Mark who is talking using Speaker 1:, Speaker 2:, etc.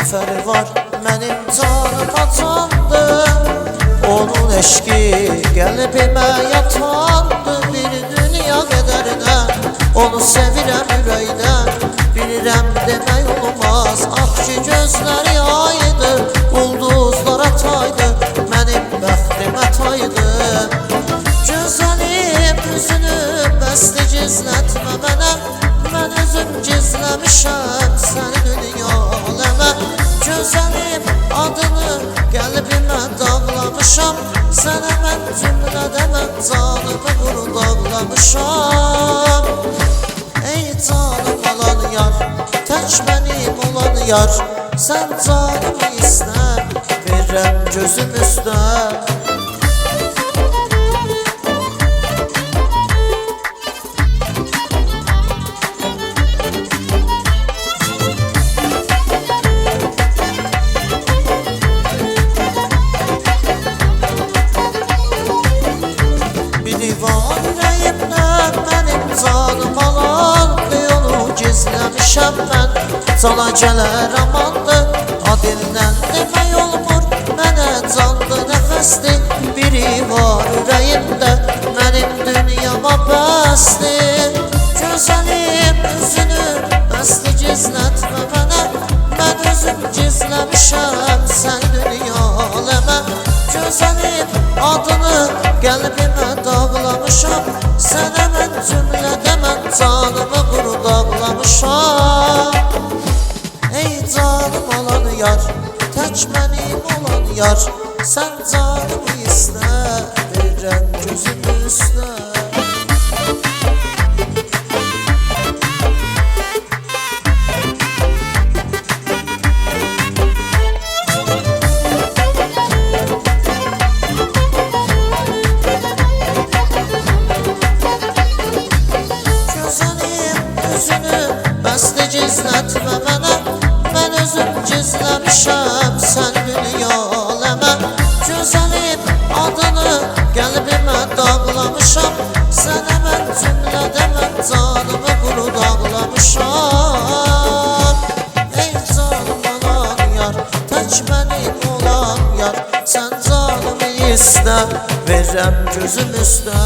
Speaker 1: nəfəri var mənim canım atandı. Onun eşki qəlbimə yatandı. Bir dünya qədərinə onu sevirəm ürəkdən. Bilirəm demək olmaz, ah ki gözləri aydı, ulduzlara taydı, mənim bəxtimə taydı. Gözəlim üzünü bəsli gizlətmə mənə, mən özüm gizləmişəm səni dünya aləmə. Gözəlim adını qəlbimə dağlamışam, sənə mən cümlədə mən canımı vurub dağlamışam. Ey canım alan yar, tək mənim olan yar, sən canımı istə, verirəm gözüm üstə. Biri var ürəyimdə mənim canım alan, onu gizləmişəm mən, cana gələr amandı. Adildən demək olmur, mənə candı nəfəsdir. Biri var ürəyimdə mənim dünyama bəsdir. Gözəlim üzünü bəsli gizlətmə mənə, mən özüm gizləmişəm sən dünya aləmə. Gözəlim adını qəlbimə dağlamışam, sənə mən cümlədə mən canımı quru dağlamışam. Ey canım alan yar, tək mənim olan yar, sən canımı istə, verirəm gözüm üstə. Üzünü bəsli gizlətmə mənə, mən özüm gizləmişəm sən dünya aləmə. Gözəlim adını qəlbimə dağlamışam, sənə mən cümlədə mən canımı quru dağlamışam. Ey canım alan yar, tək mənim olan yar, sən canımı istə, verirəm gözüm üstə.